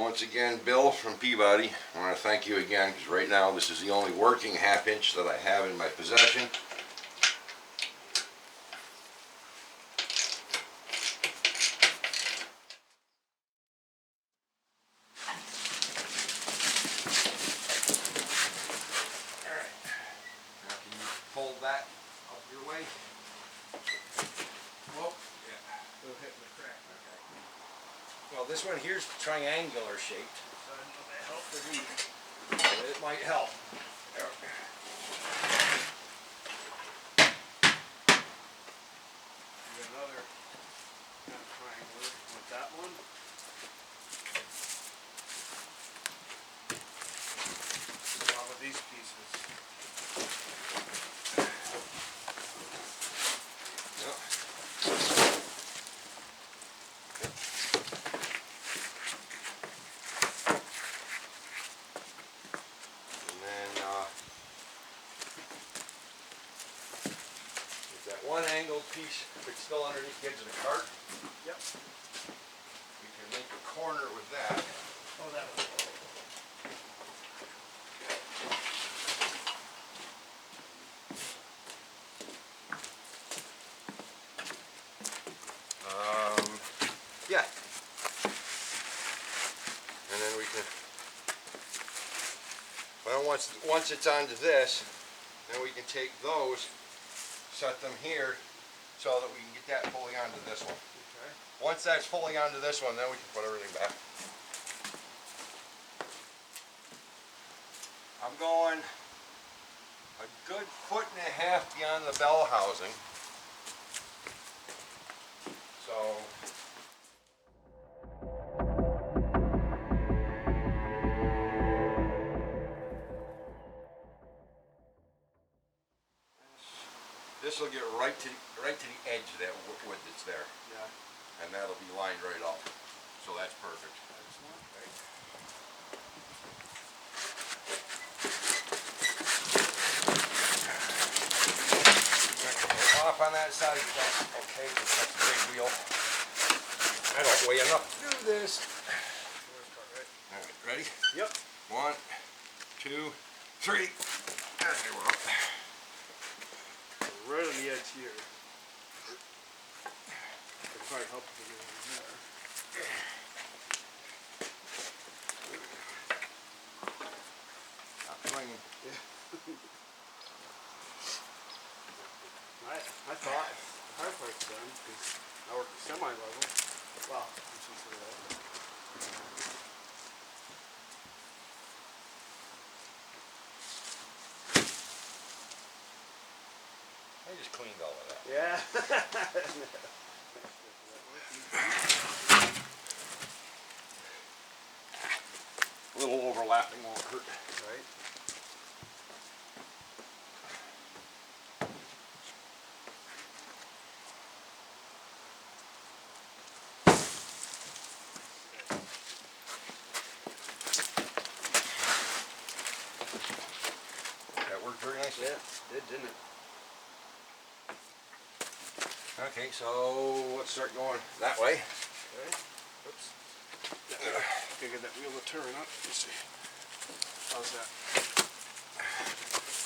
once again, Bill from Peabody. I want to thank you again because right now this is the only working half-inch that I have in my possession. Alright, now can you fold that up your way? Whoa, yeah. It'll hit the crack. Okay. Well, this one here's triangular shaped. So I don't know if that helped or hinders. It might help. There. We got another kind of triangular. Want that one? How about these pieces? Yep. One angled piece that's still underneath the edge of the cart. Yep. We can make a corner with that. Oh, that one. Yeah. And then we can, well, once it's onto this, then we can take those, set them here so that we can get that fully onto this one. Okay. Once that's fully onto this one, then we can put everything back. I'm going a good 1.5 foot beyond the bell housing. So this will get right to the edge of that wood that's there. Yeah. And that'll be lined right up. So that's perfect. Excellent. Right. Off on that side, that's okay, because that's a big wheel. I don't weigh enough to do this. Alright, ready? Yep. 1, 2, 3. Okay, we're up. Right on the edge here. It'll probably help if we get over there. Not swinging. Yeah. I thought the hard part's done because I work semi-level. Well, you should say that. I just cleaned all of that. Yeah. A little overlapping won't hurt. Right. That worked very nicely. Yeah, it did, didn't it? Okay, so let's start going that way. Okay. Oops. Gotta get that wheel to turn up. Let's see. How's that?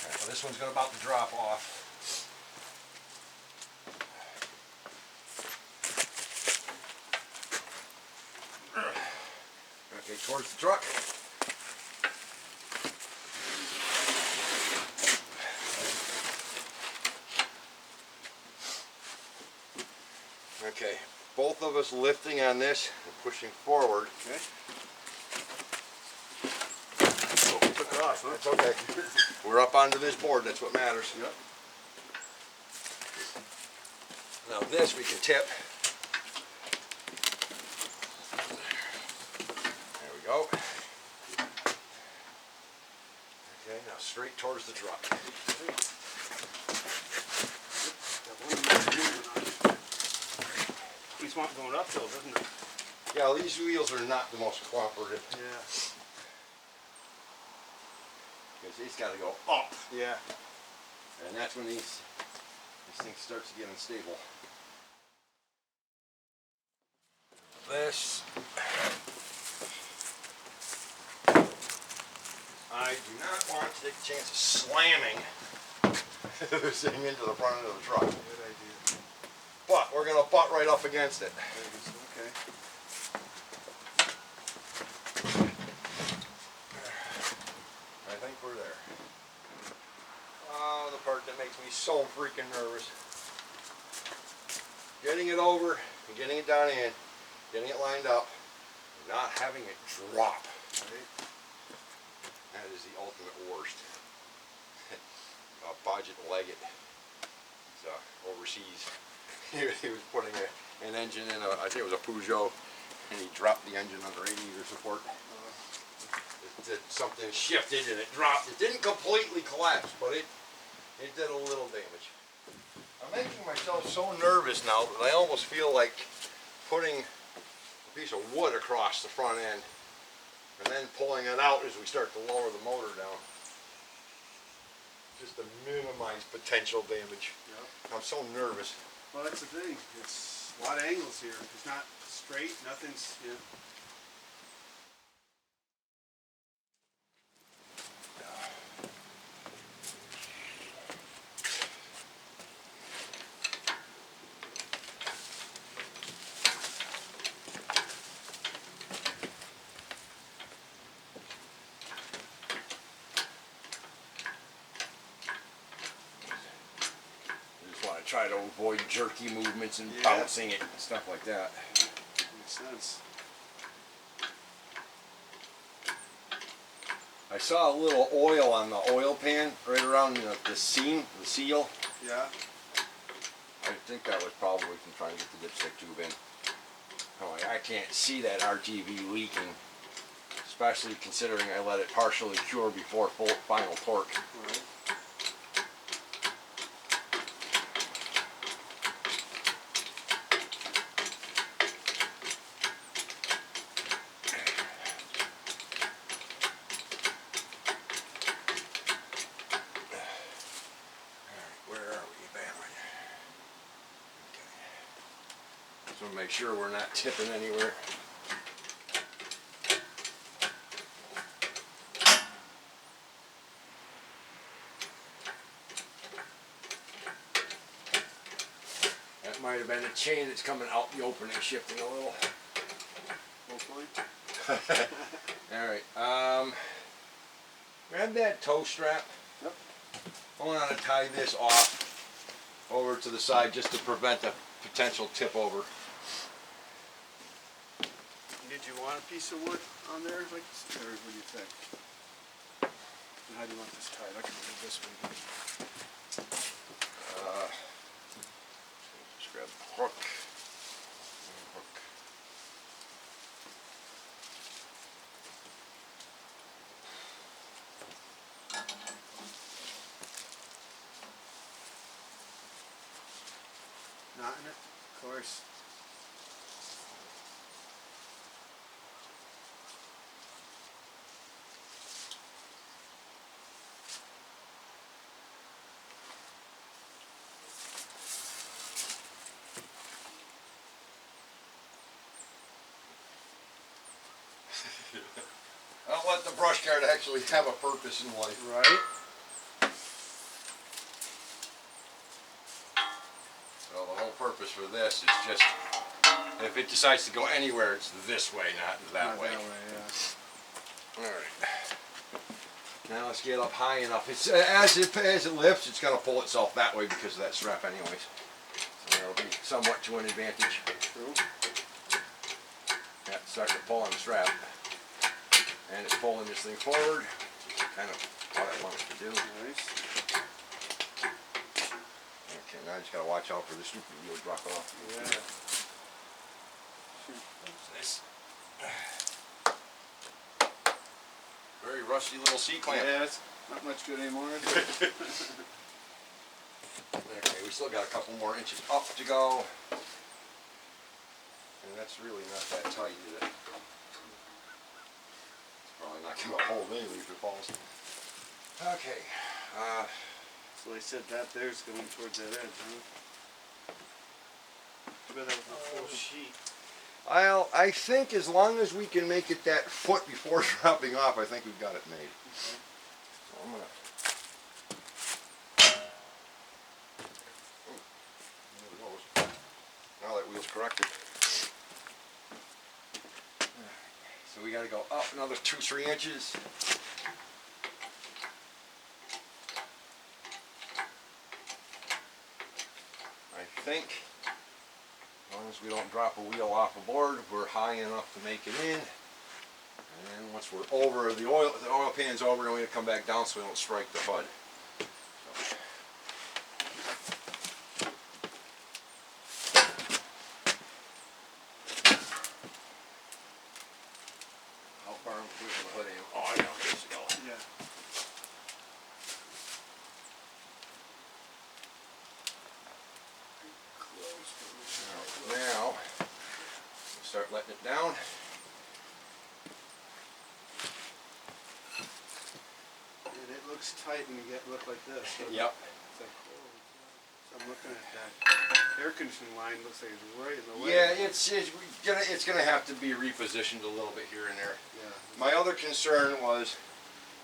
Okay, so this one's about to drop off. Okay, towards the truck. Okay, both of us lifting on this and pushing forward. Okay. Oh, took it off, huh? It's okay. We're up onto this board, that's what matters. Yep. Now this we can tip. There we go. Okay, now straight towards the truck. Keeps going uphill, doesn't it? Yeah, these wheels are not the most cooperative. Yeah. Because these got to go up. Yeah. And that's when this thing starts to get unstable. This I do not want to take a chance of slamming this thing into the front of the truck. Good idea. But we're going to butt right up against it. Okay. I think we're there. Oh, the part that makes me so freaking nervous. Getting it over, and getting it down in, getting it lined up, and not having it drop. Right. That is the ultimate worst. Budget Leggett, he's overseas. He was putting an engine in I think it was a Peugeot, and he dropped the engine under radiator support. Something shifted and it dropped. It didn't completely collapse, but it did a little damage. I'm making myself so nervous now that I almost feel like putting a piece of wood across the front end and then pulling it out as we start to lower the motor down. Just to minimize potential damage. Yep. I'm so nervous. Well, that's the thing. It's a lot of angles here. It's not straight. Nothing's. Yeah. Try to avoid jerky movements and Yeah. bouncing it and stuff like that. Makes sense. I saw a little oil on the oil pan right around the seam, the seal. Yeah. I think that was probably from trying to get the dipstick tube in. Oh, I can't see that RTV leaking, especially considering I let it partially cure before final torque. All right. So make sure we're not tipping anywhere. That might have been a chain that's coming out the opening, shifting a little. Hopefully. Alright, grab that toe strap. Yep. I want to tie this off over to the side just to prevent a potential tip over. Did you want a piece of wood on there, like, or what do you think? And how do you want this tied? I can do it this way. Just grab the hook. Not in it, of course. I'll let the brush guard actually have a purpose in life. Right. So the whole purpose for this is just, if it decides to go anywhere, it's this way, not that Not way. that way, yeah. Alright. Now let's get up high enough. It's, as it lifts, it's going to pull itself that way because of that strap anyways. So that'll be somewhat to an advantage. True. Yeah, start to pull on the strap. And it's pulling this thing forward, which is kind of what I want it to do. Nice. Okay, now I just got to watch out for the stupid wheel dropping off. Yeah. This. Very rusty little C-clamp. Yeah, it's not much good anymore, is it? Okay, we still got a couple more inches up to go. And that's really not that tight, is it? Probably not going to hold anything if it falls. Okay. So they said that there's going towards that edge, huh? Too bad that was a full sheet. I think as long as we can make it that foot before dropping off, I think we've got it made. Okay. I'm gonna. Oh, there it goes. Now that wheel's corrected. So we gotta go up another 2-3 inches. I think, as long as we don't drop a wheel off the board, we're high enough to make it in. And then once we're over, the oil pan's over, then we gotta come back down so we don't strike the hood. How far am I pushing the hood in? Oh, I know, this to go. Yeah. Now, start letting it down. And it looks tight when you look like this. Yep. It's like, oh, so I'm looking at that air conditioning line. Looks like it's right in the way. Yeah, it's gonna have to be repositioned a little bit here and there. Yeah. My other concern was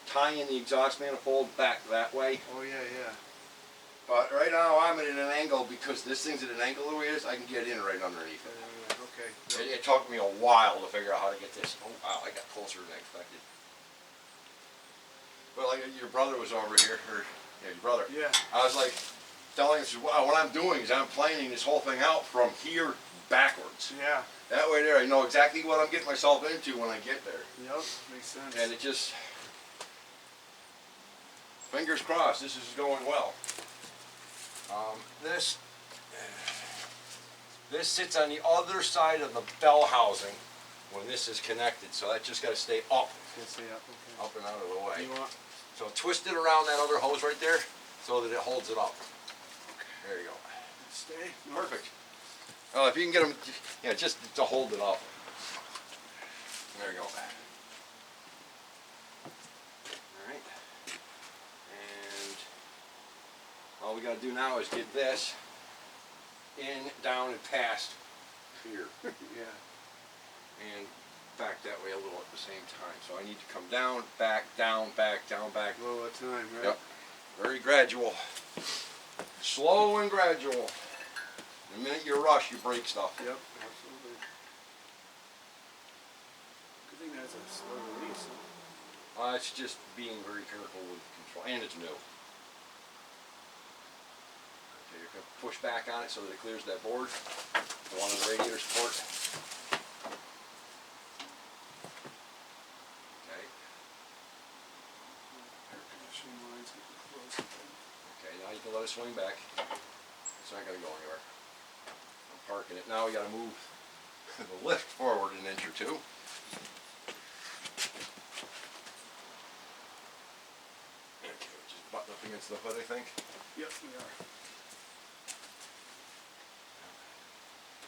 tying the exhaust manifold back that way. Oh yeah, yeah. But right now I'm at an angle because this thing's at an angle the way it is. I can get in right underneath it. Okay. It took me a while to figure out how to get this. Oh wow, I got closer than I expected. But like your brother was over here, or yeah, your brother. Yeah. I was like telling him, wow, what I'm doing is I'm planing this whole thing out from here backwards. Yeah. That way there, I know exactly what I'm getting myself into when I get there. Yep. Makes sense. And it just, fingers crossed, this is going well. This sits on the other side of the bell housing when this is connected, so that just got to stay up. Okay. Up and out of the way. You want? So twist it around that other hose right there so that it holds it up. There you go. Stay. No. Perfect. Well, if you can get them, yeah, just to hold it up. There you go. Alright. And all we got to do now is get this in, down, and past here. Yeah. And back that way a little at the same time. So I need to come down, back, down, back, down, back. A little at a time, right? Yep. Very gradual. Slow and gradual. The minute you rush, you break stuff. Yep, absolutely. Good thing that's a slow release. Huh? It's just being very careful with control, and it's new. Okay, you're going to push back on it so that it clears that board. The one on the radiator support. Okay. Air conditioning line's getting close. Okay, now you can let it swing back. It's not going to go anywhere. I'm parking it. Now we got to move the lift forward an inch or two. Okay, just button up against the hood, I think. Yep, we are.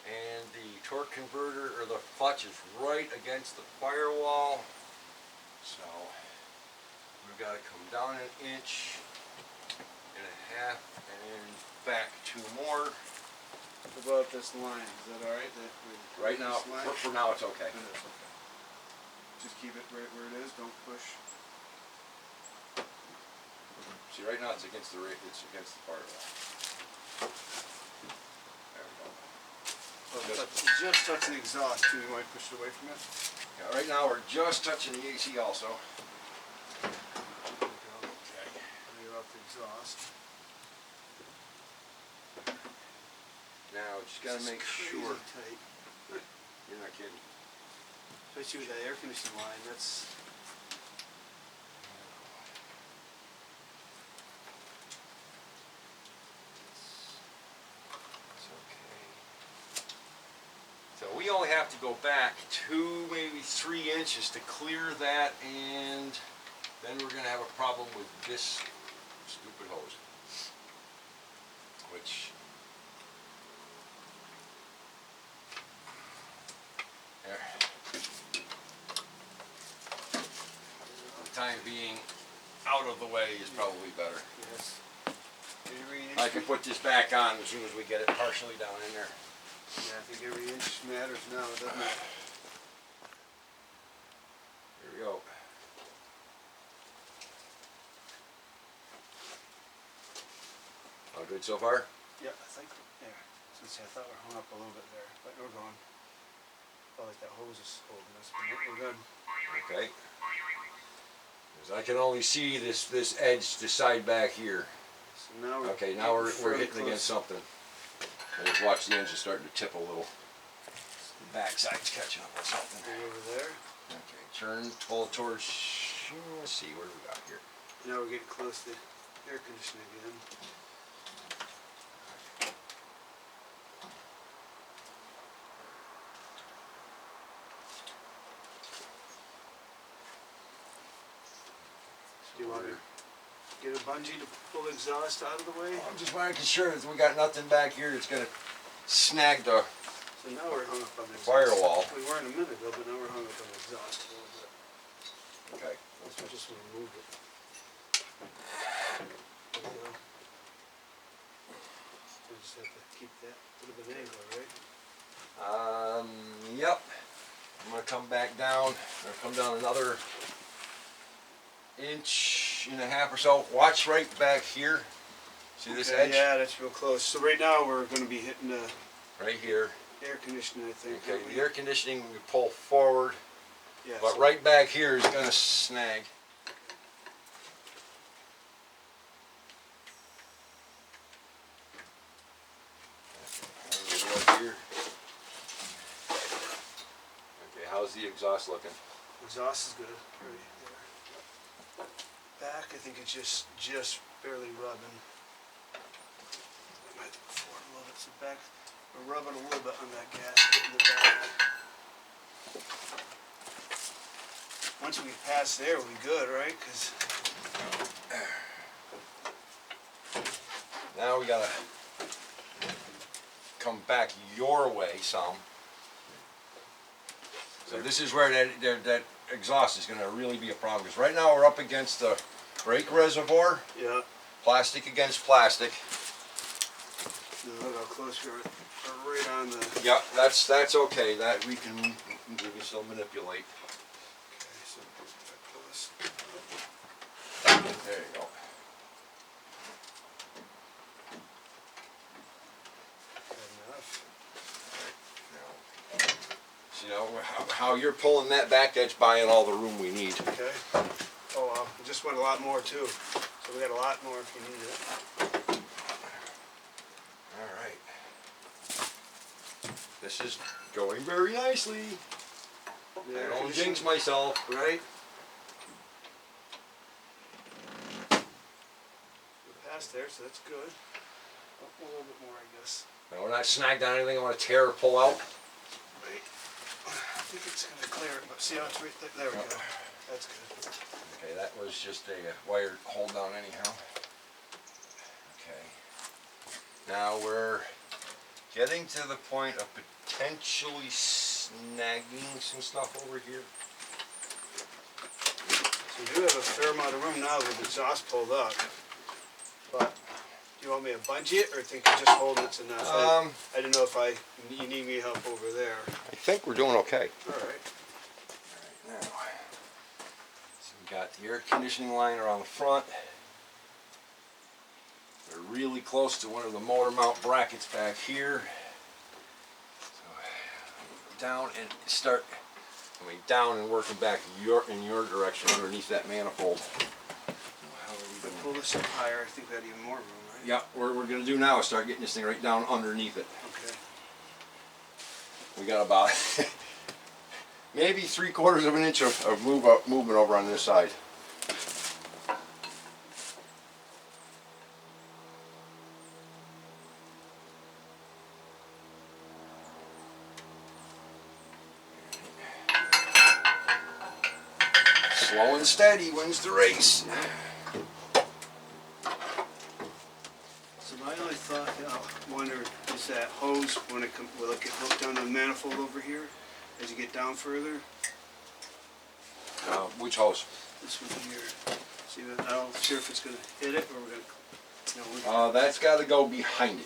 And the torque converter, or the clutch, is right against the firewall. So we've got to come down an inch and a half and back 2 more. What about this line? Is that alright? Right now, for now it's okay. It is, okay. Just keep it right where it is, don't push. See, right now it's against the firewall. There we go. It's just touching the exhaust too. You might push it away from it. Yeah, right now we're just touching the AC also. There we go. Okay. And you're off the exhaust. Now just gotta make sure. Tight. You're not kidding. Especially with that air conditioning line, that's. It's okay. So we only have to go back 2, maybe 3 inches to clear that, and then we're gonna have a problem with this stupid hose. Which there. For the time being, out of the way is probably better. Yes. I can put this back on as soon as we get it partially down in there. Yeah, I think every inch matters now, doesn't it? Here we go. All good so far? Yeah, I think, yeah. Since I thought we hung up a little bit there, but we're going. Oh, like that hose is holding us, but we're good. Okay. Because I can only see this edge, the side back here. So now we're Okay, now we're fairly hitting close. against something. And just watch the engine starting to tip a little. The backside's catching up with something. Right over there. Okay, turn, pull it towards, let's see, what do we got here? Now we're getting close to air conditioning again. Do you want to get a bungee to pull the exhaust out of the way? I'm just making sure that we got nothing back here that's gonna snag the So now we're hung up on the exhaust. firewall. We weren't a minute ago, but now we're hung up on the exhaust a little bit. Okay. Let's just remove it. There we go. We just have to keep that a little bit angle, right? Yep. I'm gonna come back down. I'm gonna come down another 1.5 inches or so. Watch right back here. See this Okay, edge? yeah, that's real close. So right now we're going to be hitting the Right here. air conditioning, I think. Okay, aren't we? the air conditioning we pull forward, Yeah, but so right back here is gonna snag. Right here. Okay, how's the exhaust looking? exhaust is good. Right there. Back, I think it's just barely rubbing. I might have to go forward a little bit. So back, we're rubbing a little bit on that gasket in the back. Once we pass there, we'll be good, right? Because Now we gotta come back your way some. So this is where that exhaust is gonna really be a problem, because right now we're up against the brake reservoir, yeah, plastic against plastic. look how close we're right on the. Yep, that's okay. That we can still manipulate. Okay, so that close. There you go. Good enough. See now how you're pulling that back edge, buying all the room we need. Okay. Oh, well, we just went a lot more too. So we got a lot more if you need it. All right. This is going very nicely. Yeah, I don't jinx myself. right? We're past there, so that's good. Oh, a little bit more, I guess. Now we're not snagged on anything I want to tear or pull out. Right. I think it's going to clear it, but see how it's right there? There we go. That's good. Okay, that was just a wire hold down anyhow. Okay. Now we're getting to the point of potentially snagging some stuff over here. So we do have a fair amount of room now with the exhaust pulled up. But do you want me to bungee it, or think you're just holding it's enough? I didn't know if you need me help over there. I think we're doing okay. All right. All right, now, so we got the air conditioning line around the front. We're really close to one of the motor mount brackets back here. So, down and start coming down and working back in your direction underneath that manifold. How are we doing? Pull this up higher. I think we had even more room, right? Yeah, what we're going to do now is start getting this thing right down underneath it. Okay. We got about maybe 3/4 of an inch of movement over on this side. Slow and steady wins the race. So my only thought, wonder, is that hose when it comes, will it get hooked on the manifold over here as you get down further? Which hose? This one here. See, I'm not sure if it's going to hit it or we're going to. No, That's got to go behind it.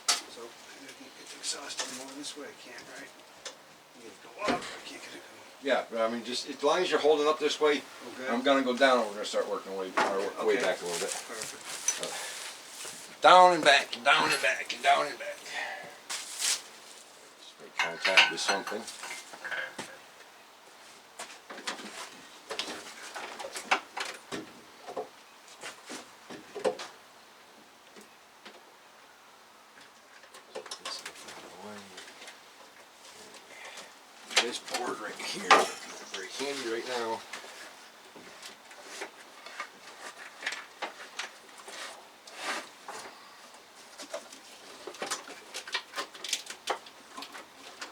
so maybe I can get the exhaust in more this way. I can't, right? I get it to go up. I can't get it going. Yeah, I mean, just as long as you're holding up this way, Okay. I'm gonna go down and we're gonna start working way Okay. back a little bit. Perfect. Down and back, and down and back, and down and back. Just make contact with something. This board right here, not very handy right now.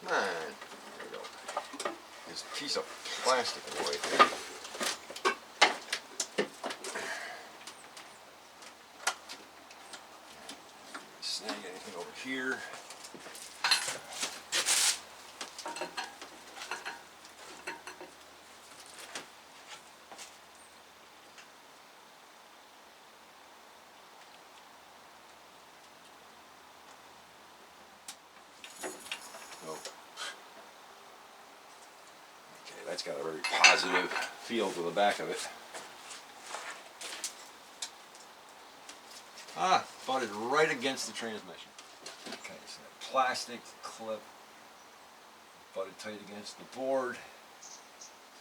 Come on, there we go. This piece of plastic in the way there. Snag anything over here. Okay, that's got a very positive feel to the back of it. Ah, butted right against the transmission. Okay, so that plastic clip butted tight against the board. So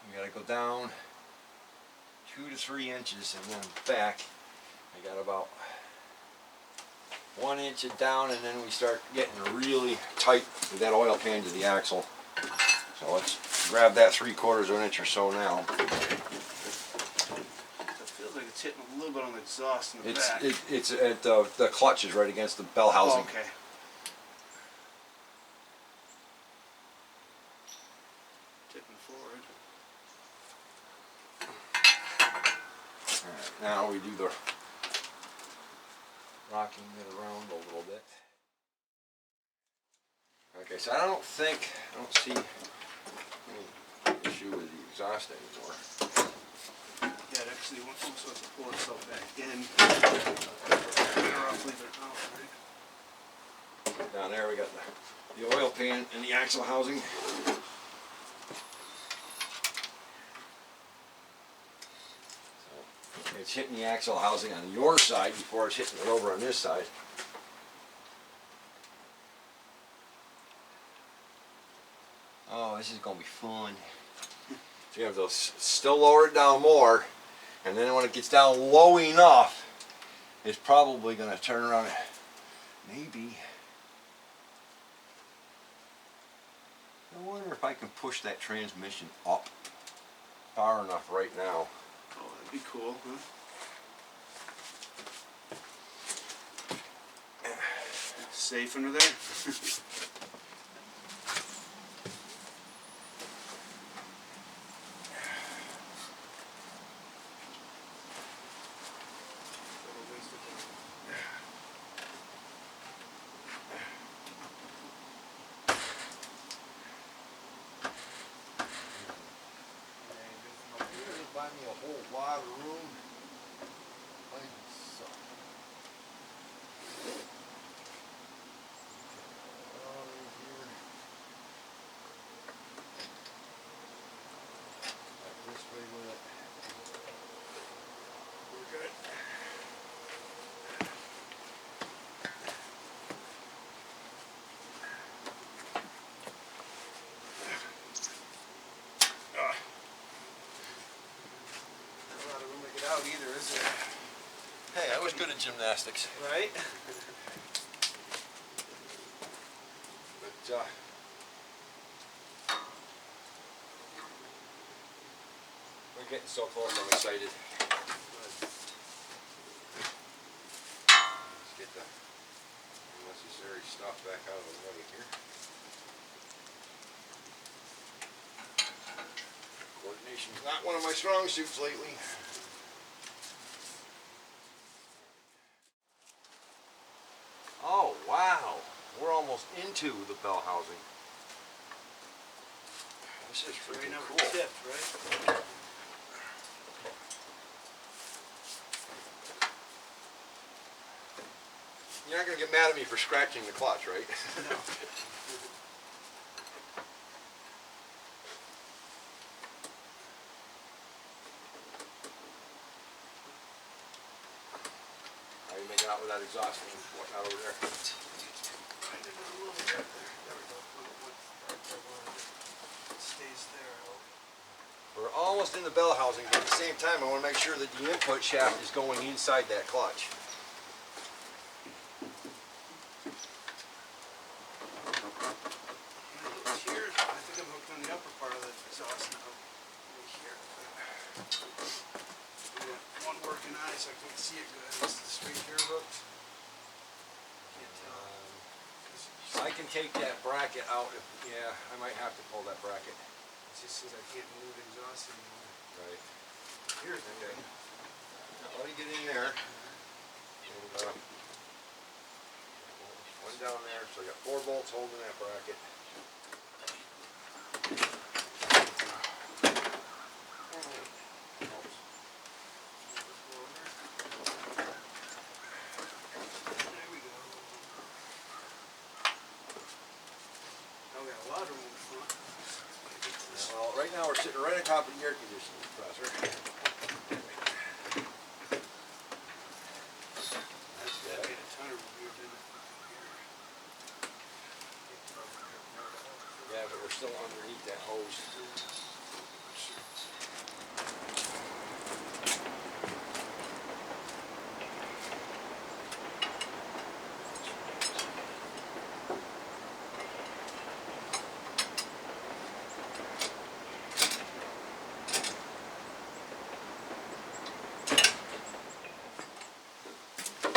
we gotta go down 2 to 3 inches and then back. I got about 1 inch it down, and then we start getting really tight with that oil pan to the axle. So let's grab that 3/4 of an inch or so now. It feels like it's hitting a little bit on the exhaust in the back. It's at the clutch is right against the bell housing. Oh, okay. Tipping forward. Alright, now we do the rocking it around a little bit. Okay, so I don't see any issue with the exhaust anymore. Yeah, it actually almost has to pull itself back in. Better off leaving it out, right? Down there we got the oil pan and the axle housing. So it's hitting the axle housing on your side before it's hitting it over on this side. Oh, this is going to be fun. So you have to still lower it down more, and then when it gets down low enough, it's probably going to turn around. Maybe. I wonder if I can push that transmission up far enough right now. Oh, that'd be cool, huh? Safe under there? Buy me a whole lot of room. Like so. This way with it. We're good. Out either, is there? Hey, I was good at gymnastics. Right? But we're getting so close, I'm excited. Let's get the unnecessary stuff back out of the way here. Coordination's not one of my strong suits lately. Oh wow, we're almost into the bell housing. This is freaking cool. Tip, right? You're not going to get mad at me for scratching the clutch, right? No. Are you get out with that exhaust and whatnot over there. Grind it down a little bit. There we go. It stays there. We're almost in the bell housing, but at the same time, I want to make sure that the input shaft is going inside that clutch. Here, I think I'm hooked on the upper part of the exhaust now. Right here. I got one working eye, so I can't see it good. Is the straight here hooked? Can't tell. I can take that bracket out. Yeah, I might have to pull that bracket. It just says I can't move exhaust anymore. Right. Here's the Okay. thing. Now let it get in there. And, one down there, so I got 4 bolts holding that bracket. There we go. Now we got a lot of room in front. Well, right now we're sitting right on top of the air conditioning compressor. That made a ton of room here, didn't it? Yeah, but we're still underneath that hose.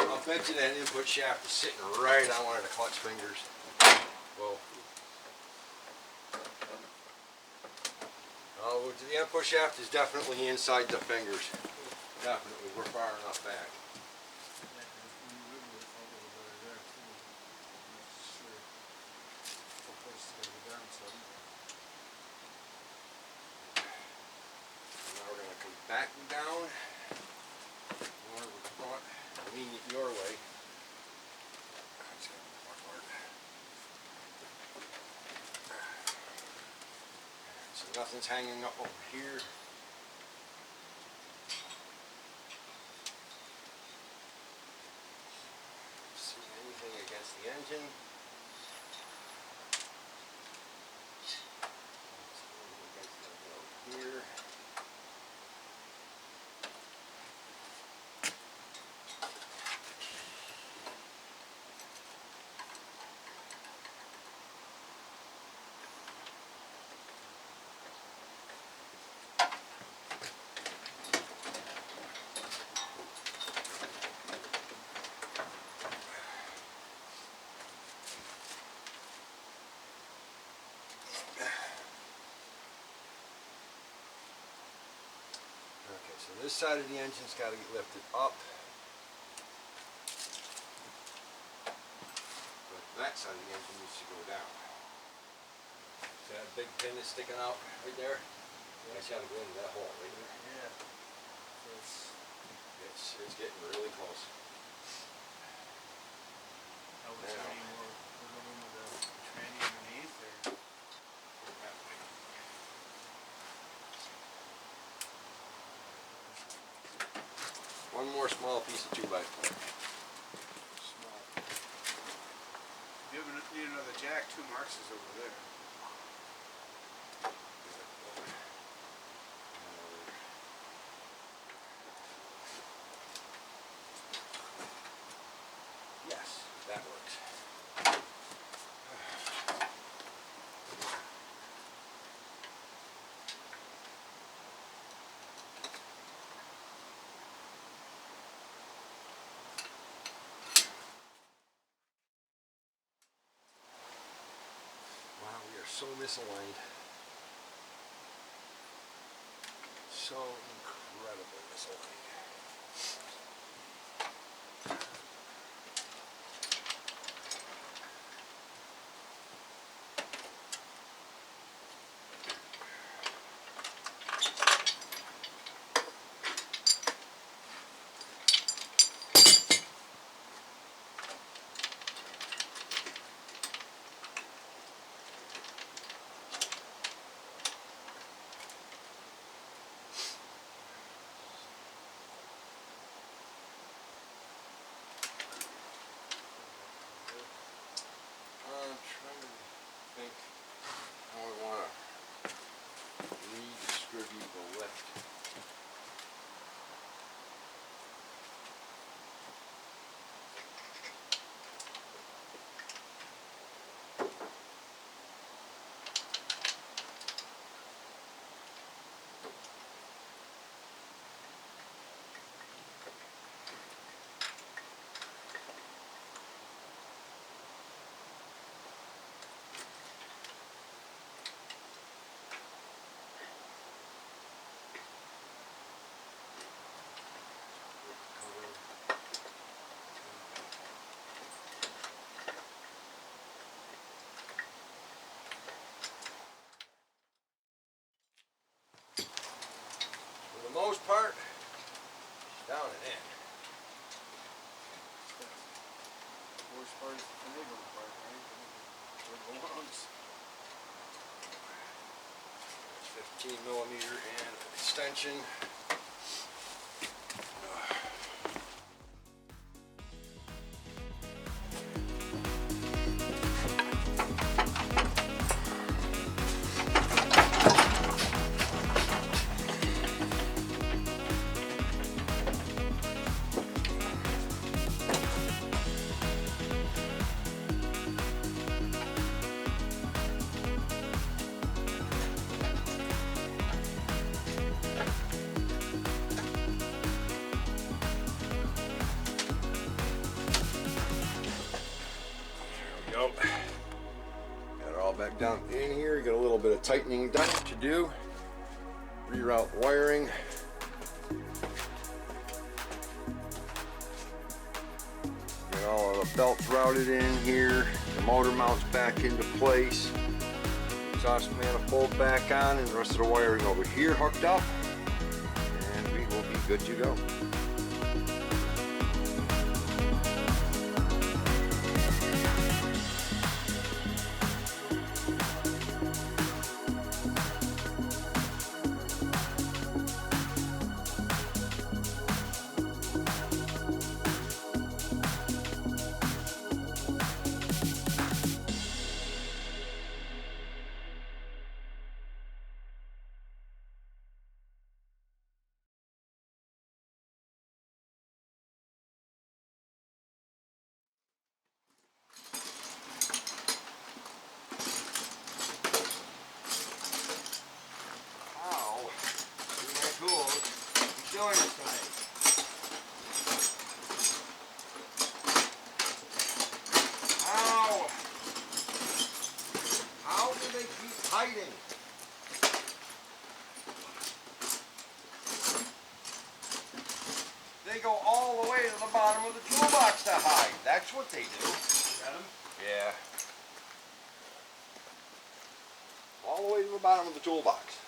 I'll bet you that input shaft is sitting right on one of the clutch fingers. Whoa. Oh, the input shaft is definitely inside the fingers. Definitely, we're far enough back. Now we're going to come back down. More with the front. Lean it your way. That's gonna be more hard. So nothing's hanging up over here. See anything against the engine? Over here. Okay, so this side of the engine's got to get lifted up. But that side of the engine needs to go down. See that big pin that's sticking out right there? That's got to go into that hole right there. Yeah. It's getting really close. Oh, is there any more wiggle room with the tranny underneath, or? One more small piece of 2x4. Small. If you ever need another jack, 2 marks is over there. Yes, that works. Wow, we are so misaligned. So incredibly misaligned. down and in. Worst part is the finagling part, right? Where it belongs. 15 millimeter and extension. Got it all back down in here. Got a little bit of tightening done to do. Reroute wiring. Get all of the belts routed in here. The motor mounts back into place. Exhaust manifold back on, and the rest of the wiring over here hooked up. And we will be good to go. Doing this tonight. How do they keep hiding? They go all the way to the bottom of the toolbox to hide. That's what they do. Got him? Yeah. All the way to the bottom of the toolbox.